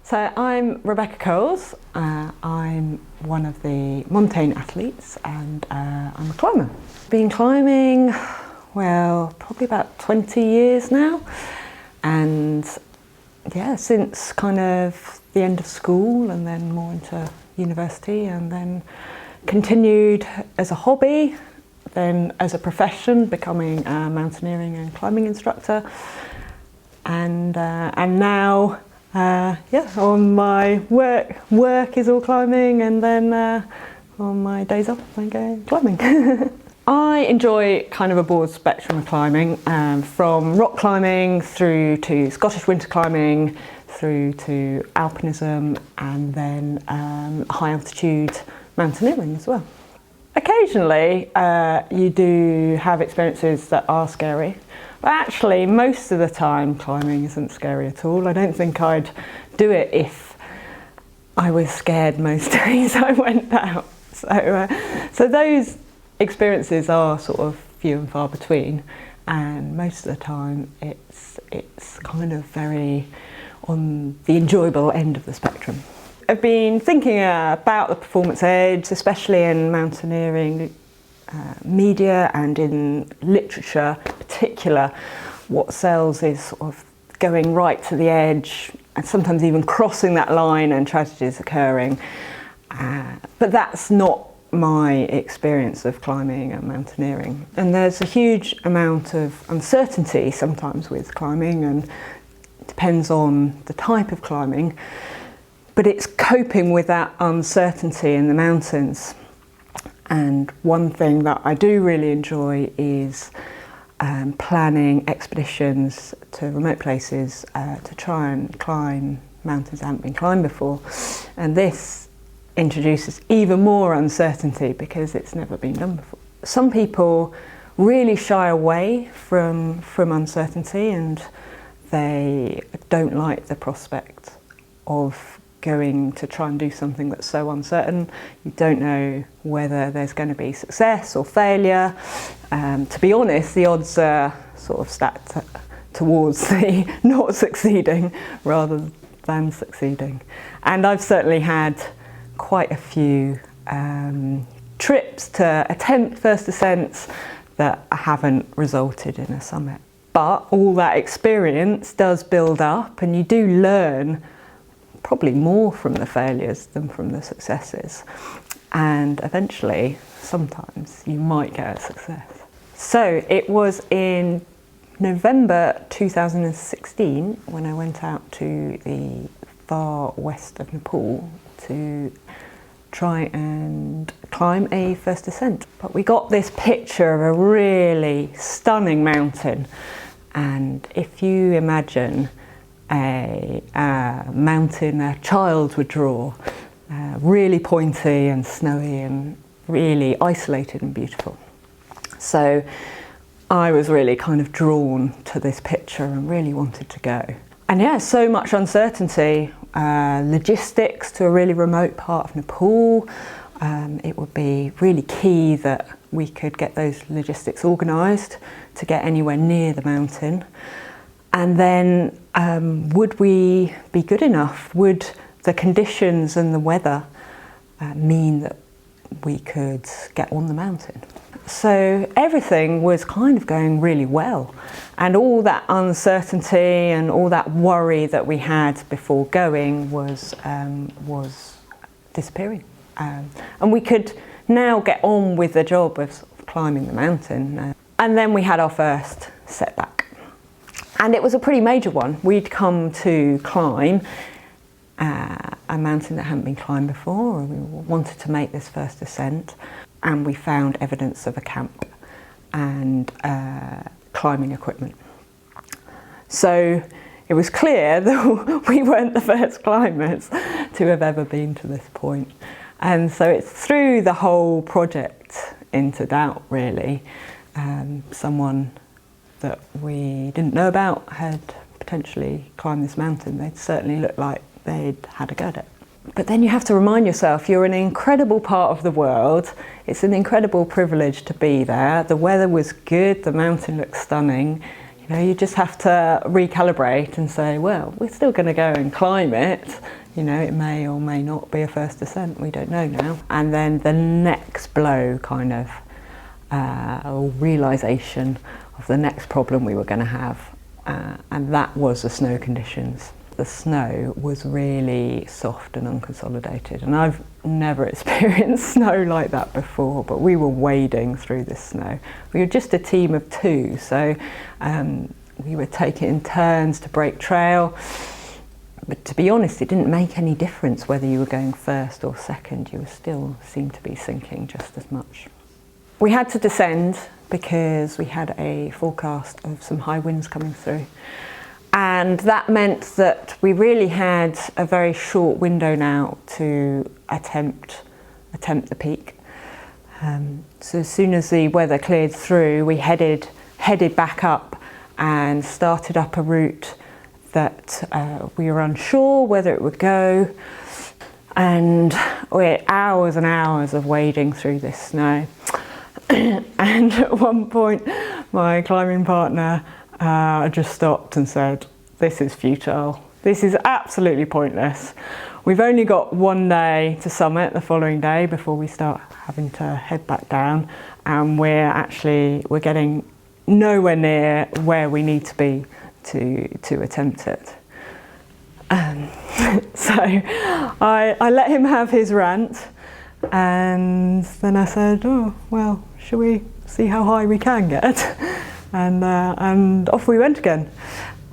So I'm Rebecca Coles. I'm one of the Montane athletes and I'm a climber. Been climbing, well, probably about 20 years now. And yeah, since kind of the end of school and then more into university, and then continued as a hobby, then as a profession, becoming a mountaineering and climbing instructor. And now, on my work is all climbing, and then on my days off I go climbing. I enjoy kind of a broad spectrum of climbing, from rock climbing through to Scottish winter climbing, through to alpinism, and then high altitude mountaineering as well. Occasionally you do have experiences that are scary. But actually, most of the time, climbing isn't scary at all. I don't think I'd do it if I was scared most days I went out. So those experiences are sort of few and far between, and most of the time it's kind of very on the enjoyable end of the spectrum. I've been thinking about the performance edge, especially in mountaineering media and in literature in particular. What sells is sort of going right to the edge and sometimes even crossing that line and tragedies occurring. But that's not my experience of climbing and mountaineering. And there's a huge amount of uncertainty sometimes with climbing, and it depends on the type of climbing, but it's coping with that uncertainty in the mountains. And one thing that I do really enjoy is planning expeditions to remote places to try and climb mountains that haven't been climbed before. And this introduces even more uncertainty because it's never been done before. Some people really shy away from uncertainty, and they don't like the prospect of going to try and do something that's so uncertain. You don't know whether there's going to be success or failure. To be honest, the odds are sort of stacked towards the not succeeding rather than succeeding. And I've certainly had quite a few trips to attempt first ascents that haven't resulted in a summit. But all that experience does build up, and you do learn probably more from the failures than from the successes. And eventually, sometimes you might get a success. So it was in November 2016 when I went out to the far west of Nepal to try and climb a first ascent. But we got this picture of a really stunning mountain, and if you imagine a mountain a child would draw, really pointy and snowy and really isolated and beautiful. So I was really kind of drawn to this picture and really wanted to go. And yeah, so much uncertainty, logistics to a really remote part of Nepal. It would be really key that we could get those logistics organised to get anywhere near the mountain. And then would we be good enough? Would the conditions and the weather mean that we could get on the mountain? So everything was kind of going really well, and all that uncertainty and all that worry that we had before going was disappearing, and we could now get on with the job of sort of climbing the mountain. And then we had our first setback, and it was a pretty major one. We'd come to climb a mountain that hadn't been climbed before, and we wanted to make this first ascent. And we found evidence of a camp and climbing equipment. So it was clear that we weren't the first climbers to have ever been to this point. And so it threw the whole project into doubt, really. Someone that we didn't know about had potentially climbed this mountain. They'd certainly looked like they'd had a go at it. But then you have to remind yourself you're in an incredible part of the world. It's an incredible privilege to be there. The weather was good, the mountain looked stunning. You know, you just have to recalibrate and say, well, we're still going to go and climb it. You know, it may or may not be a first ascent, we don't know now. And then the next blow kind of, or realisation of the next problem we were going to have, and that was the snow conditions. The snow was really soft and unconsolidated, and I've never experienced snow like that before, but we were wading through this snow. We were just a team of 2, so we were taking in turns to break trail, but to be honest, it didn't make any difference whether you were going first or second. You still seemed to be sinking just as much. We had to descend because we had a forecast of some high winds coming through. And that meant that we really had a very short window now to attempt the peak. So as soon as the weather cleared through, we headed back up and started up a route that we were unsure whether it would go. And we had hours and hours of wading through this snow. And at one point, my climbing partner just stopped and said, "This is futile. This is absolutely pointless. We've only got one day to summit the following day before we start having to head back down, and we're getting nowhere near where we need to be to attempt it." So I let him have his rant, and then I said, "Oh, well, shall we see how high we can get?" And off we went again.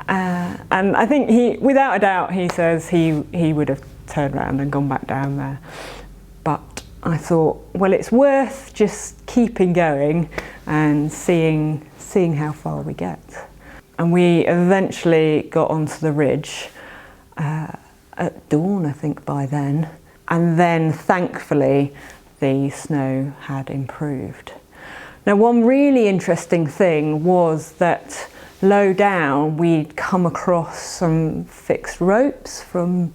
And I think without a doubt, he says he would have turned around and gone back down there. But I thought, well, it's worth just keeping going and seeing how far we get. And we eventually got onto the ridge at dawn, I think, by then. And then, thankfully, the snow had improved. Now, one really interesting thing was that low down we'd come across some fixed ropes from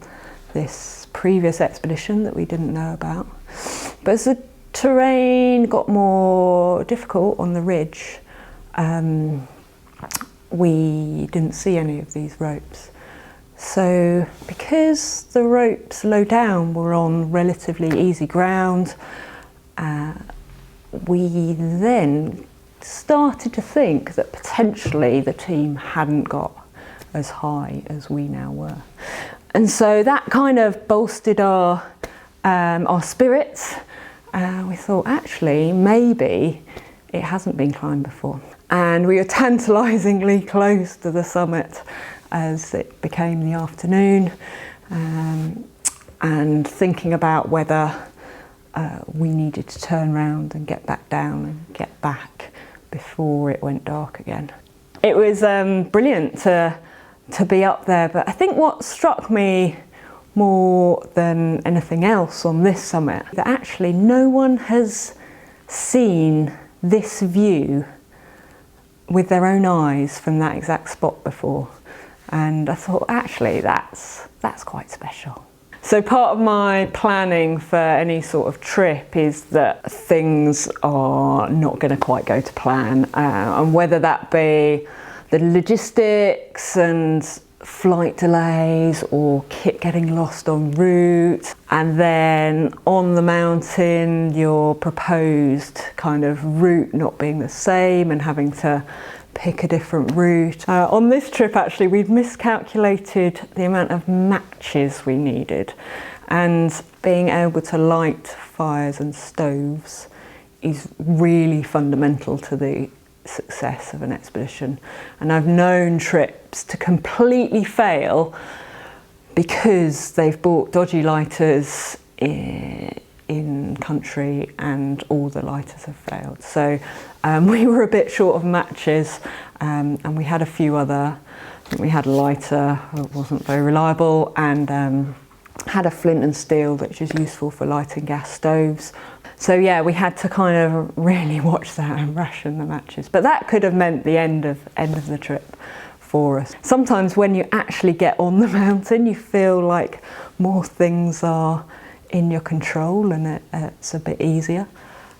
this previous expedition that we didn't know about. But as the terrain got more difficult on the ridge, we didn't see any of these ropes. So because the ropes low down were on relatively easy ground, we then started to think that potentially the team hadn't got as high as we now were. And so that kind of bolstered our spirits. We thought, actually, maybe it hasn't been climbed before. And we were tantalisingly close to the summit as it became the afternoon, and thinking about whether we needed to turn around and get back down and get back before it went dark again. It was brilliant to be up there, but I think what struck me more than anything else on this summit, that actually no one has seen this view with their own eyes from that exact spot before. And I thought, actually, that's quite special. So part of my planning for any sort of trip is that things are not going to quite go to plan, and whether that be the logistics and flight delays or kit getting lost en route, and then on the mountain your proposed kind of route not being the same and having to pick a different route. On this trip, actually, we'd miscalculated the amount of matches we needed, and being able to light fires and stoves is really fundamental to the success of an expedition. And I've known trips to completely fail because they've bought dodgy lighters in country and all the lighters have failed. So we were a bit short of matches, and we had a few other. I think we had a lighter that wasn't very reliable, and had a flint and steel which is useful for lighting gas stoves. So yeah, we had to kind of really watch that and ration the matches. But that could have meant the end of the trip for us. Sometimes when you actually get on the mountain, you feel like more things are in your control and it's a bit easier.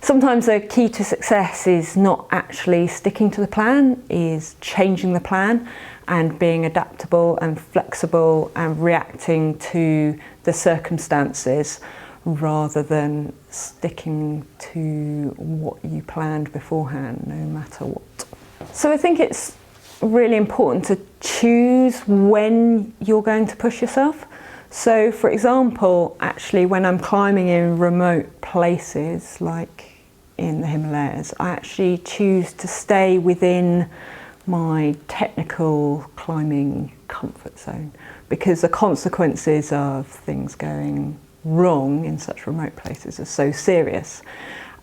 Sometimes the key to success is not actually sticking to the plan, is changing the plan and being adaptable and flexible and reacting to the circumstances rather than sticking to what you planned beforehand, no matter what. So I think it's really important to choose when you're going to push yourself. So for example, actually when I'm climbing in remote places like in the Himalayas, I actually choose to stay within my technical climbing comfort zone because the consequences of things going wrong in such remote places are so serious.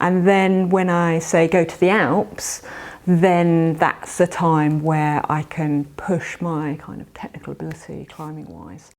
And then when I say go to the Alps, then that's the time where I can push my kind of technical ability climbing wise.